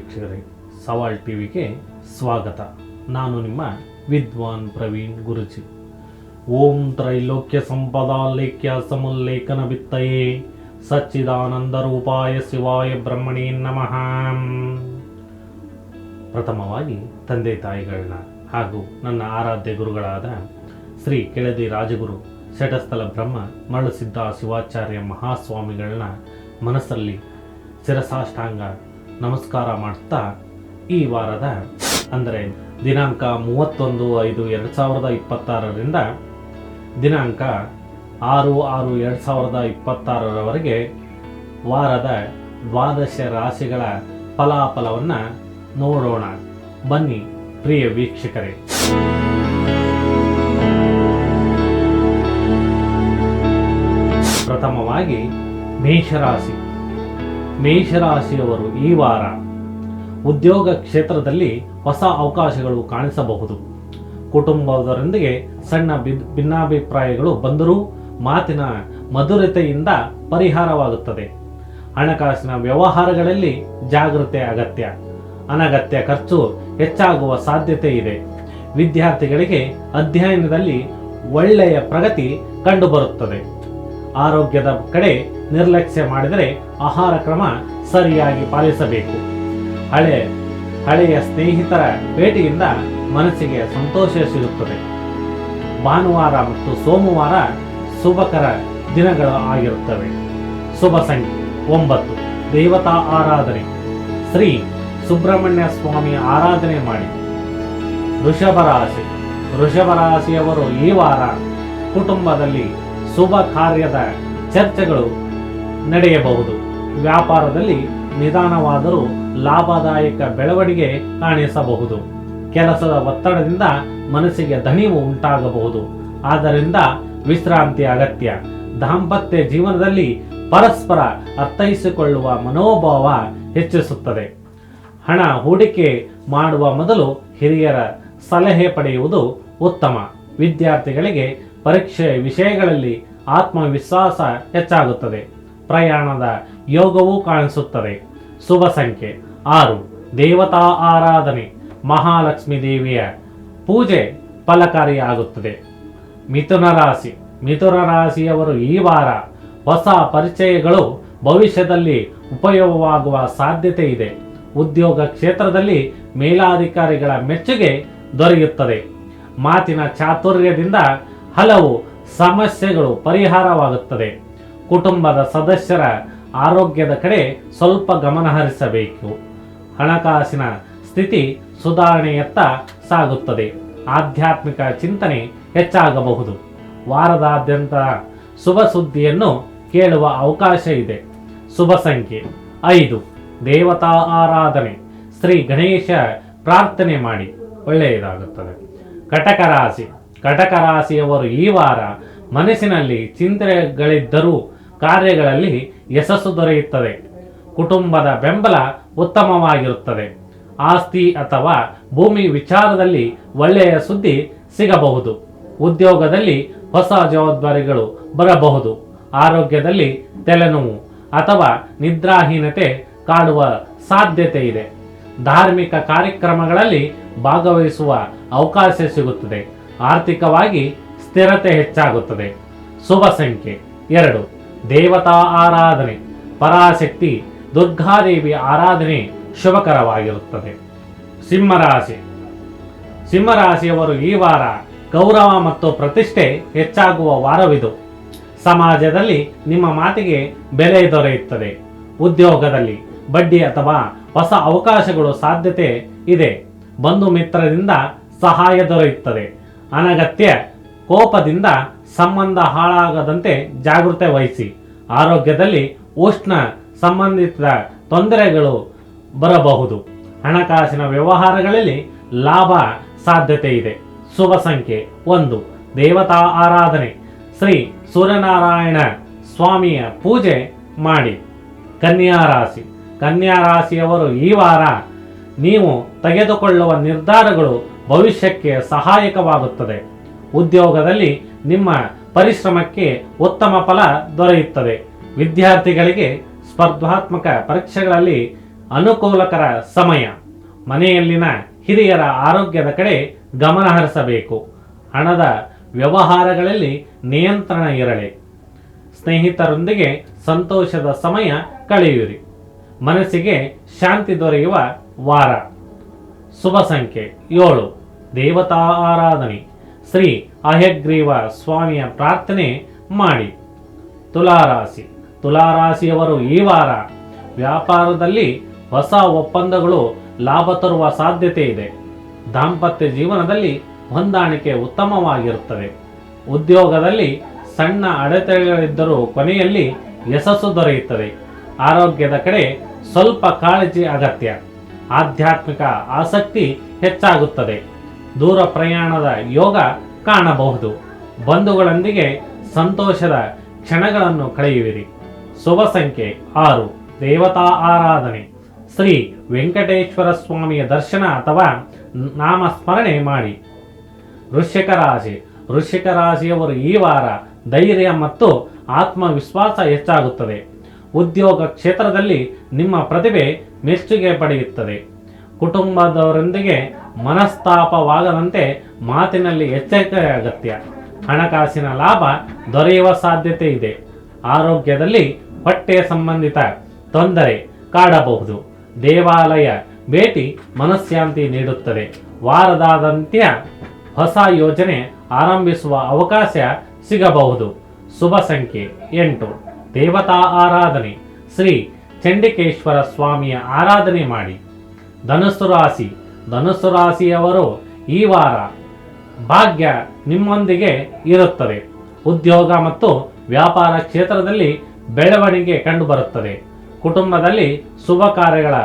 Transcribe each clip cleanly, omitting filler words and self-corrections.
ವೀಕ್ಷಕರೇ, ಸವಾಲ್ ಟಿವಿಗೆ ಸ್ವಾಗತ. ನಾನು ನಿಮ್ಮ ವಿದ್ವಾನ್ ಪ್ರವೀಣ್ ಗುರುಜಿ. ಓಂ ತ್ರೈಲೋಕ್ಯ ಸಂಪದಾ ಲೇಖ್ಯ ಸಮುಲ್ಲೇಖನ ವಿತ್ತಯೇ ಸಚ್ಚಿದಾನಂದ ರೂಪಾಯ ಶಿವಾಯ ಬ್ರಹ್ಮಣೇ ನಮಃ. ಪ್ರಥಮವಾಗಿ ತಂದೆ ತಾಯಿಗಳನ್ನ ಹಾಗೂ ನನ್ನ ಆರಾಧ್ಯ ಗುರುಗಳಾದ ಶ್ರೀ ಕೆಳದಿ ರಾಜಗುರು ಶಟಸ್ಥಲ ಬ್ರಹ್ಮ ಮರಳುಸಿದ್ಧ ಶಿವಾಚಾರ್ಯ ಮಹಾಸ್ವಾಮಿಗಳನ್ನ ಮನಸ್ಸಲ್ಲಿ ಶಿರಸಾಷ್ಟಾಂಗ ನಮಸ್ಕಾರ ಮಾಡ್ತಾ, ಈ ವಾರದ ಅಂದರೆ ದಿನಾಂಕ 31/5/2026ರಿಂದ ದಿನಾಂಕ 6/6/2026ರವರೆಗೆ ವಾರದ ದ್ವಾದಶ ರಾಶಿಗಳ ಫಲಾಫಲವನ್ನು ನೋಡೋಣ. ಬನ್ನಿ ಪ್ರಿಯ ವೀಕ್ಷಕರೇ. ಪ್ರಥಮವಾಗಿ ಮೇಷರಾಶಿ. ಮೇಷರಾಶಿಯವರು ಈ ವಾರ ಉದ್ಯೋಗ ಕ್ಷೇತ್ರದಲ್ಲಿ ಹೊಸ ಅವಕಾಶಗಳು ಕಾಣಿಸಬಹುದು. ಕುಟುಂಬದವರೊಂದಿಗೆ ಸಣ್ಣ ಭಿನ್ನಾಭಿಪ್ರಾಯಗಳು ಬಂದರೂ ಮಾತಿನ ಮಧುರತೆಯಿಂದ ಪರಿಹಾರವಾಗುತ್ತದೆ. ಹಣಕಾಸಿನ ವ್ಯವಹಾರಗಳಲ್ಲಿ ಜಾಗೃತಿ ಅಗತ್ಯ. ಅನಗತ್ಯ ಖರ್ಚು ಹೆಚ್ಚಾಗುವ ಸಾಧ್ಯತೆ ಇದೆ. ವಿದ್ಯಾರ್ಥಿಗಳಿಗೆ ಅಧ್ಯಯನದಲ್ಲಿ ಒಳ್ಳೆಯ ಪ್ರಗತಿ ಕಂಡುಬರುತ್ತದೆ. ಆರೋಗ್ಯದ ಕಡೆ ನಿರ್ಲಕ್ಷ್ಯ ಮಾಡಿದರೆ ಆಹಾರ ಕ್ರಮ ಸರಿಯಾಗಿ ಪಾಲಿಸಬೇಕು. ಹಳೆಯ ಸ್ನೇಹಿತರ ಭೇಟಿಯಿಂದ ಮನಸ್ಸಿಗೆ ಸಂತೋಷ ಸಿಗುತ್ತದೆ. ಭಾನುವಾರ ಮತ್ತು ಸೋಮವಾರ ಶುಭಕರ ದಿನಗಳು ಆಗಿರುತ್ತವೆ. ಶುಭ ಸಂಖ್ಯೆ 9. ದೇವತಾ ಆರಾಧನೆ. ಶ್ರೀ ಸುಬ್ರಹ್ಮಣ್ಯ ಸ್ವಾಮಿ ಆರಾಧನೆ ಮಾಡಿ. ವೃಷಭ ರಾಶಿ. ವೃಷಭ ರಾಶಿಯವರು ಈ ವಾರ ಕುಟುಂಬದಲ್ಲಿ ಶುಭ ಕಾರ್ಯದ ಚರ್ಚೆಗಳು ನಡೆಯಬಹುದು. ವ್ಯಾಪಾರದಲ್ಲಿ ನಿಧಾನವಾದರೂ ಲಾಭದಾಯಕ ಬೆಳವಣಿಗೆ ಕಾಣಿಸಬಹುದು. ಕೆಲಸದ ಒತ್ತಡದಿಂದ ಮನಸ್ಸಿಗೆ ದಣಿವು ಉಂಟಾಗಬಹುದು. ಆದ್ದರಿಂದ ವಿಶ್ರಾಂತಿ ಅಗತ್ಯ. ದಾಂಪತ್ಯ ಜೀವನದಲ್ಲಿ ಪರಸ್ಪರ ಅರ್ಥೈಸಿಕೊಳ್ಳುವ ಮನೋಭಾವ ಹೆಚ್ಚಿಸುತ್ತದೆ. ಹಣ ಹೂಡಿಕೆ ಮಾಡುವ ಮೊದಲು ಹಿರಿಯರ ಸಲಹೆ ಪಡೆಯುವುದು ಉತ್ತಮ. ವಿದ್ಯಾರ್ಥಿಗಳಿಗೆ ಪರೀಕ್ಷೆ ವಿಷಯಗಳಲ್ಲಿ ಆತ್ಮವಿಶ್ವಾಸ ಹೆಚ್ಚಾಗುತ್ತದೆ. ಪ್ರಯಾಣದ ಯೋಗವೂ ಕಾಣಿಸುತ್ತದೆ. ಶುಭ ಸಂಖ್ಯೆ 6. ದೇವತಾ ಆರಾಧನೆ. ಮಹಾಲಕ್ಷ್ಮೀ ದೇವಿಯ ಪೂಜೆ ಫಲಕಾರಿಯಾಗುತ್ತದೆ. ಮಿಥುನ ರಾಶಿ. ಮಿಥುನ ರಾಶಿಯವರು ಈ ವಾರ ಹೊಸ ಪರಿಚಯಗಳು ಭವಿಷ್ಯದಲ್ಲಿ ಉಪಯೋಗವಾಗುವ ಸಾಧ್ಯತೆ ಇದೆ. ಉದ್ಯೋಗ ಕ್ಷೇತ್ರದಲ್ಲಿ ಮೇಲಾಧಿಕಾರಿಗಳ ಮೆಚ್ಚುಗೆ ದೊರೆಯುತ್ತದೆ. ಮಾತಿನ ಚಾತುರ್ಯದಿಂದ ಹಲವು ಸಮಸ್ಯೆಗಳು ಪರಿಹಾರವಾಗುತ್ತದೆ. ಕುಟುಂಬದ ಸದಸ್ಯರ ಆರೋಗ್ಯದ ಕಡೆ ಸ್ವಲ್ಪ ಗಮನ ಹರಿಸಬೇಕು. ಹಣಕಾಸಿನ ಸ್ಥಿತಿ ಸುಧಾರಣೆಯತ್ತ ಸಾಗುತ್ತದೆ. ಆಧ್ಯಾತ್ಮಿಕ ಚಿಂತನೆ ಹೆಚ್ಚಾಗಬಹುದು. ವಾರದಾದ್ಯಂತ ಶುಭ ಸುದ್ದಿಯನ್ನು ಕೇಳುವ ಅವಕಾಶ ಇದೆ. ಶುಭ ಸಂಖ್ಯೆ 5. ದೇವತಾ ಆರಾಧನೆ. ಶ್ರೀ ಗಣೇಶ ಪ್ರಾರ್ಥನೆ ಮಾಡಿ. ಒಳ್ಳೆಯದಾಗುತ್ತದೆ. ಕಟಕ ರಾಶಿ. ಕಟಕ ರಾಶಿಯವರು ಈ ವಾರ ಮನಸ್ಸಿನಲ್ಲಿ ಚಿಂತನೆಗಳಿದ್ದರೂ ಕಾರ್ಯಗಳಲ್ಲಿ ಯಶಸ್ಸು ದೊರೆಯುತ್ತದೆ. ಕುಟುಂಬದ ಬೆಂಬಲ ಉತ್ತಮವಾಗಿರುತ್ತದೆ. ಆಸ್ತಿ ಅಥವಾ ಭೂಮಿ ವಿಚಾರದಲ್ಲಿ ಒಳ್ಳೆಯ ಸುದ್ದಿ ಸಿಗಬಹುದು. ಉದ್ಯೋಗದಲ್ಲಿ ಹೊಸ ಜವಾಬ್ದಾರಿಗಳು ಬರಬಹುದು. ಆರೋಗ್ಯದಲ್ಲಿ ತಲೆನೋವು ಅಥವಾ ನಿದ್ರಾಹೀನತೆ ಕಾಡುವ ಸಾಧ್ಯತೆ ಇದೆ. ಧಾರ್ಮಿಕ ಕಾರ್ಯಕ್ರಮಗಳಲ್ಲಿ ಭಾಗವಹಿಸುವ ಅವಕಾಶ ಸಿಗುತ್ತದೆ. ಆರ್ಥಿಕವಾಗಿ ಸ್ಥಿರತೆ ಹೆಚ್ಚಾಗುತ್ತದೆ. ಶುಭ ಸಂಖ್ಯೆ 2. ದೇವತಾ ಆರಾಧನೆ. ಪರಾಶಕ್ತಿ ದುರ್ಗಾದೇವಿ ಆರಾಧನೆ ಶುಭಕರವಾಗಿರುತ್ತದೆ. ಸಿಂಹರಾಶಿ. ಸಿಂಹರಾಶಿಯವರು ಈ ವಾರ ಗೌರವ ಮತ್ತು ಪ್ರತಿಷ್ಠೆ ಹೆಚ್ಚಾಗುವ ವಾರವಿದು. ಸಮಾಜದಲ್ಲಿ ನಿಮ್ಮ ಮಾತಿಗೆ ಬೆಲೆ ದೊರೆಯುತ್ತದೆ. ಉದ್ಯೋಗದಲ್ಲಿ ಬಡ್ಡಿ ಅಥವಾ ಹೊಸ ಅವಕಾಶಗಳು ಸಾಧ್ಯತೆ ಇದೆ. ಬಂಧು ಮಿತ್ರರಿಂದ ಸಹಾಯ ದೊರೆಯುತ್ತದೆ. ಅನಗತ್ಯ ಕೋಪದಿಂದ ಸಂಬಂಧ ಹಾಳಾಗದಂತೆ ಜಾಗೃತೆ ವಹಿಸಿ. ಆರೋಗ್ಯದಲ್ಲಿ ಉಷ್ಣ ಸಂಬಂಧಿತ ತೊಂದರೆಗಳು ಬರಬಹುದು. ಹಣಕಾಸಿನ ವ್ಯವಹಾರಗಳಲ್ಲಿ ಲಾಭ ಸಾಧ್ಯತೆ ಇದೆ. ಶುಭ ಸಂಖ್ಯೆ 1. ದೇವತಾ ಆರಾಧನೆ. ಶ್ರೀ ಸೂರ್ಯನಾರಾಯಣ ಸ್ವಾಮಿಯ ಪೂಜೆ ಮಾಡಿ. ಕನ್ಯಾ ರಾಶಿ. ಕನ್ಯಾ ರಾಶಿಯವರು ಈ ವಾರ ನೀವು ತೆಗೆದುಕೊಳ್ಳುವ ನಿರ್ಧಾರಗಳು ಭವಿಷ್ಯಕ್ಕೆ ಸಹಾಯಕವಾಗುತ್ತದೆ. ಉದ್ಯೋಗದಲ್ಲಿ ನಿಮ್ಮ ಪರಿಶ್ರಮಕ್ಕೆ ಉತ್ತಮ ಫಲ ದೊರೆಯುತ್ತದೆ. ವಿದ್ಯಾರ್ಥಿಗಳಿಗೆ ಸ್ಪರ್ಧಾತ್ಮಕ ಪರೀಕ್ಷೆಗಳಲ್ಲಿ ಅನುಕೂಲಕರ ಸಮಯ. ಮನೆಯಲ್ಲಿನ ಹಿರಿಯರ ಆರೋಗ್ಯದ ಕಡೆ ಗಮನ ಹರಿಸಬೇಕು. ಹಣದ ವ್ಯವಹಾರಗಳಲ್ಲಿ ನಿಯಂತ್ರಣ ಇರಲಿ. ಸ್ನೇಹಿತರೊಂದಿಗೆ ಸಂತೋಷದ ಸಮಯ ಕಳೆಯುವಿರಿ. ಮನಸ್ಸಿಗೆ ಶಾಂತಿ ದೊರೆಯುವ ವಾರ. ಶುಭ ಸಂಖ್ಯೆ 7. ದೇವತಾ ಆರಾಧನೆ. ಶ್ರೀ ಅಹಯಗ್ರೀವ ಸ್ವಾಮಿಯ ಪ್ರಾರ್ಥನೆ ಮಾಡಿ. ತುಲಾರಾಶಿ. ತುಲಾರಾಶಿಯವರು ಈ ವಾರ ವ್ಯಾಪಾರದಲ್ಲಿ ಹೊಸ ಒಪ್ಪಂದಗಳು ಲಾಭ ತರುವ ಸಾಧ್ಯತೆ ಇದೆ. ದಾಂಪತ್ಯ ಜೀವನದಲ್ಲಿ ಹೊಂದಾಣಿಕೆ ಉತ್ತಮವಾಗಿರುತ್ತದೆ. ಉದ್ಯೋಗದಲ್ಲಿ ಸಣ್ಣ ಅಡೆತಡೆಗಳಿದ್ದರೂ ಕೊನೆಯಲ್ಲಿ ಯಶಸ್ಸು ದೊರೆಯುತ್ತದೆ. ಆರೋಗ್ಯದ ಕಡೆ ಸ್ವಲ್ಪ ಕಾಳಜಿ ಅಗತ್ಯ. ಆಧ್ಯಾತ್ಮಿಕ ಆಸಕ್ತಿ ಹೆಚ್ಚಾಗುತ್ತದೆ. ದೂರ ಪ್ರಯಾಣದ ಯೋಗ ಕಾಣಬಹುದು. ಬಂಧುಗಳೊಂದಿಗೆ ಸಂತೋಷದ ಕ್ಷಣಗಳನ್ನು ಕಳೆಯುವಿರಿ. ಶುಭ ಸಂಖ್ಯೆ 6. ದೇವತಾ ಆರಾಧನೆ. ಶ್ರೀ ವೆಂಕಟೇಶ್ವರ ಸ್ವಾಮಿಯ ದರ್ಶನ ಅಥವಾ ನಾಮಸ್ಮರಣೆ ಮಾಡಿ. ವೃಶ್ಚಿಕ ರಾಶಿ. ವೃಶ್ಚಿಕ ರಾಶಿಯವರು ಈ ವಾರ ಧೈರ್ಯ ಮತ್ತು ಆತ್ಮವಿಶ್ವಾಸ ಹೆಚ್ಚಾಗುತ್ತದೆ. ಉದ್ಯೋಗ ಕ್ಷೇತ್ರದಲ್ಲಿ ನಿಮ್ಮ ಪ್ರತಿಭೆ ಮೆಚ್ಚುಗೆ ಪಡೆಯುತ್ತದೆ. ಕುಟುಂಬದವರೊಂದಿಗೆ ಮನಸ್ತಾಪವಾಗದಂತೆ ಮಾತಿನಲ್ಲಿ ಎಚ್ಚರಿಕೆ ಅಗತ್ಯ. ಹಣಕಾಸಿನ ಲಾಭ ದೊರೆಯುವ ಸಾಧ್ಯತೆ ಇದೆ. ಆರೋಗ್ಯದಲ್ಲಿ ಹೊಟ್ಟೆ ಸಂಬಂಧಿತ ತೊಂದರೆ ಕಾಡಬಹುದು. ದೇವಾಲಯ ಭೇಟಿ ಮನಃಶಾಂತಿ ನೀಡುತ್ತದೆ. ವಾರದಾದ್ಯಂತ ಹೊಸ ಯೋಜನೆ ಆರಂಭಿಸುವ ಅವಕಾಶ ಸಿಗಬಹುದು. ಶುಭ ಸಂಖ್ಯೆ 8. ದೇವತಾ ಆರಾಧನೆ. ಶ್ರೀ ಚಂಡಿಕೇಶ್ವರ ಸ್ವಾಮಿಯ ಆರಾಧನೆ ಮಾಡಿ. ಧನುಸ್ಸು ರಾಶಿ. ಧನುಸ್ಸು ರಾಶಿಯವರು ಈ ವಾರ ಭಾಗ್ಯ ನಿಮ್ಮೊಂದಿಗೆ ಇರುತ್ತದೆ. ಉದ್ಯೋಗ ಮತ್ತು ವ್ಯಾಪಾರ ಕ್ಷೇತ್ರದಲ್ಲಿ ಬೆಳವಣಿಗೆ ಕಂಡುಬರುತ್ತದೆ. ಕುಟುಂಬದಲ್ಲಿ ಶುಭ ಕಾರ್ಯಗಳ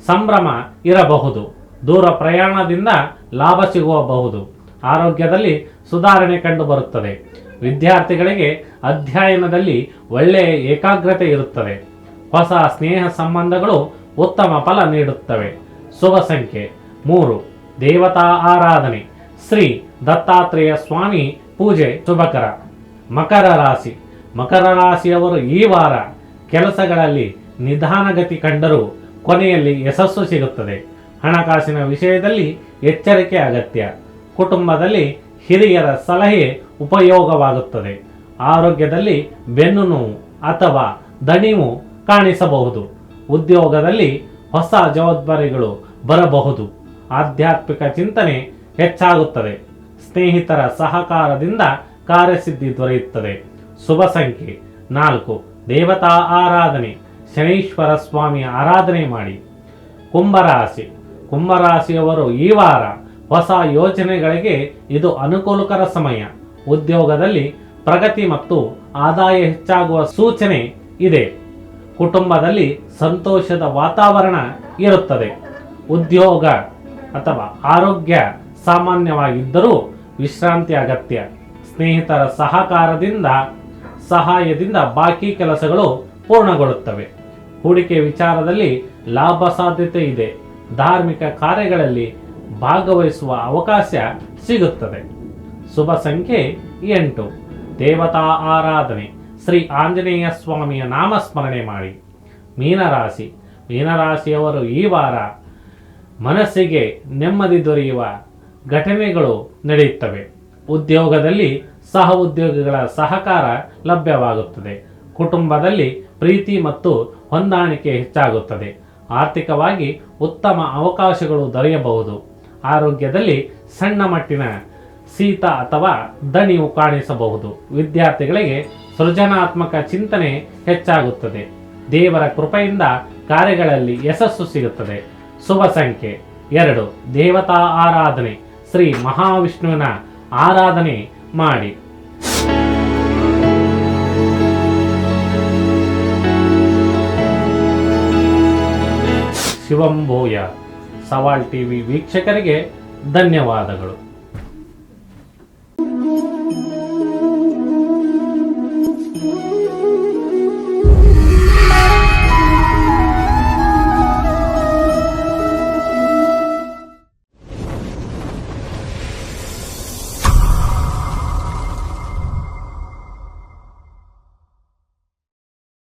ಸಂಭ್ರಮ ಇರಬಹುದು. ದೂರ ಪ್ರಯಾಣದಿಂದ ಲಾಭ ಸಿಗಬಹುದು. ಆರೋಗ್ಯದಲ್ಲಿ ಸುಧಾರಣೆ ಕಂಡುಬರುತ್ತದೆ. ವಿದ್ಯಾರ್ಥಿಗಳಿಗೆ ಅಧ್ಯಯನದಲ್ಲಿ ಒಳ್ಳೆಯ ಏಕಾಗ್ರತೆ ಇರುತ್ತದೆ. ಹೊಸ ಸ್ನೇಹ ಸಂಬಂಧಗಳು ಉತ್ತಮ ಫಲ ನೀಡುತ್ತವೆ. ಶುಭ ಸಂಖ್ಯೆ 3. ದೇವತಾ ಆರಾಧನೆ. ಶ್ರೀ ದತ್ತಾತ್ರೇಯ ಸ್ವಾಮಿ ಪೂಜೆ ಶುಭಕರ. ಮಕರ ರಾಶಿ. ಮಕರ ರಾಶಿಯವರು ಈ ವಾರ ಕೆಲಸಗಳಲ್ಲಿ ನಿಧಾನಗತಿ ಕಂಡರೂ ಕೊನೆಯಲ್ಲಿ ಯಶಸ್ಸು ಸಿಗುತ್ತದೆ. ಹಣಕಾಸಿನ ವಿಷಯದಲ್ಲಿ ಎಚ್ಚರಿಕೆ ಅಗತ್ಯ. ಕುಟುಂಬದಲ್ಲಿ ಹಿರಿಯರ ಸಲಹೆ ಉಪಯೋಗವಾಗುತ್ತದೆ. ಆರೋಗ್ಯದಲ್ಲಿ ಬೆನ್ನು ನೋವು ಅಥವಾ ದಣಿವು ಕಾಣಿಸಬಹುದು. ಉದ್ಯೋಗದಲ್ಲಿ ಹೊಸ ಜವಾಬ್ದಾರಿಗಳು ಬರಬಹುದು. ಆಧ್ಯಾತ್ಮಿಕ ಚಿಂತನೆ ಹೆಚ್ಚಾಗುತ್ತದೆ. ಸ್ನೇಹಿತರ ಸಹಕಾರದಿಂದ ಕಾರ್ಯಸಿದ್ಧಿ ದೊರೆಯುತ್ತದೆ. ಶುಭ ಸಂಖ್ಯೆ 4. ದೇವತಾ ಆರಾಧನೆ. ಶನೀಶ್ವರ ಸ್ವಾಮಿಯ ಆರಾಧನೆ ಮಾಡಿ. ಕುಂಭರಾಶಿ. ಕುಂಭರಾಶಿಯವರು ಈ ವಾರ ಹೊಸ ಯೋಜನೆಗಳಿಗೆ ಇದು ಅನುಕೂಲಕರ ಸಮಯ. ಉದ್ಯೋಗದಲ್ಲಿ ಪ್ರಗತಿ ಮತ್ತು ಆದಾಯ ಹೆಚ್ಚಾಗುವ ಸೂಚನೆ ಇದೆ. ಕುಟುಂಬದಲ್ಲಿ ಸಂತೋಷದ ವಾತಾವರಣ ಇರುತ್ತದೆ. ಉದ್ಯೋಗ ಅಥವಾ ಆರೋಗ್ಯ ಸಾಮಾನ್ಯವಾಗಿದ್ದರೂ ವಿಶ್ರಾಂತಿ ಅಗತ್ಯ. ಸ್ನೇಹಿತರ ಸಹಾಯದಿಂದ ಬಾಕಿ ಕೆಲಸಗಳು ಪೂರ್ಣಗೊಳ್ಳುತ್ತವೆ. ಹೂಡಿಕೆ ವಿಚಾರದಲ್ಲಿ ಲಾಭ ಸಾಧ್ಯತೆ ಇದೆ. ಧಾರ್ಮಿಕ ಕಾರ್ಯಗಳಲ್ಲಿ ಭಾಗವಹಿಸುವ ಅವಕಾಶ ಸಿಗುತ್ತದೆ. ಶುಭ ಸಂಖ್ಯೆ 8. ದೇವತಾ ಆರಾಧನೆ. ಶ್ರೀ ಆಂಜನೇಯ ಸ್ವಾಮಿಯ ನಾಮಸ್ಮರಣೆ ಮಾಡಿ. ಮೀನರಾಶಿ. ಮೀನರಾಶಿಯವರು ಈ ವಾರ ಮನಸ್ಸಿಗೆ ನೆಮ್ಮದಿ ದೊರೆಯುವ ಘಟನೆಗಳು ನಡೆಯುತ್ತವೆ. ಉದ್ಯೋಗದಲ್ಲಿ ಸಹ ಉದ್ಯೋಗಿಗಳ ಸಹಕಾರ ಲಭ್ಯವಾಗುತ್ತದೆ. ಕುಟುಂಬದಲ್ಲಿ ಪ್ರೀತಿ ಮತ್ತು ಹೊಂದಾಣಿಕೆ ಹೆಚ್ಚಾಗುತ್ತದೆ. ಆರ್ಥಿಕವಾಗಿ ಉತ್ತಮ ಅವಕಾಶಗಳು ದೊರೆಯಬಹುದು. ಆರೋಗ್ಯದಲ್ಲಿ ಸಣ್ಣ ಮಟ್ಟಿನ ಶೀತ ಅಥವಾ ದಣಿವು ಕಾಣಿಸಬಹುದು. ವಿದ್ಯಾರ್ಥಿಗಳಿಗೆ ಸೃಜನಾತ್ಮಕ ಚಿಂತನೆ ಹೆಚ್ಚಾಗುತ್ತದೆ. ದೇವರ ಕೃಪೆಯಿಂದ ಕಾರ್ಯಗಳಲ್ಲಿ ಯಶಸ್ಸು ಸಿಗುತ್ತದೆ. ಶುಭ ಸಂಖ್ಯೆ 2. ದೇವತಾ ಆರಾಧನೆ. ಶ್ರೀ ಮಹಾವಿಷ್ಣುವಿನ ಆರಾಧನೆ ಮಾಡಿ. ಶಿವಂಭೂಯ. ಸವಾಲ್ ಟಿವಿ ವೀಕ್ಷಕರಿಗೆ ಧನ್ಯವಾದಗಳು.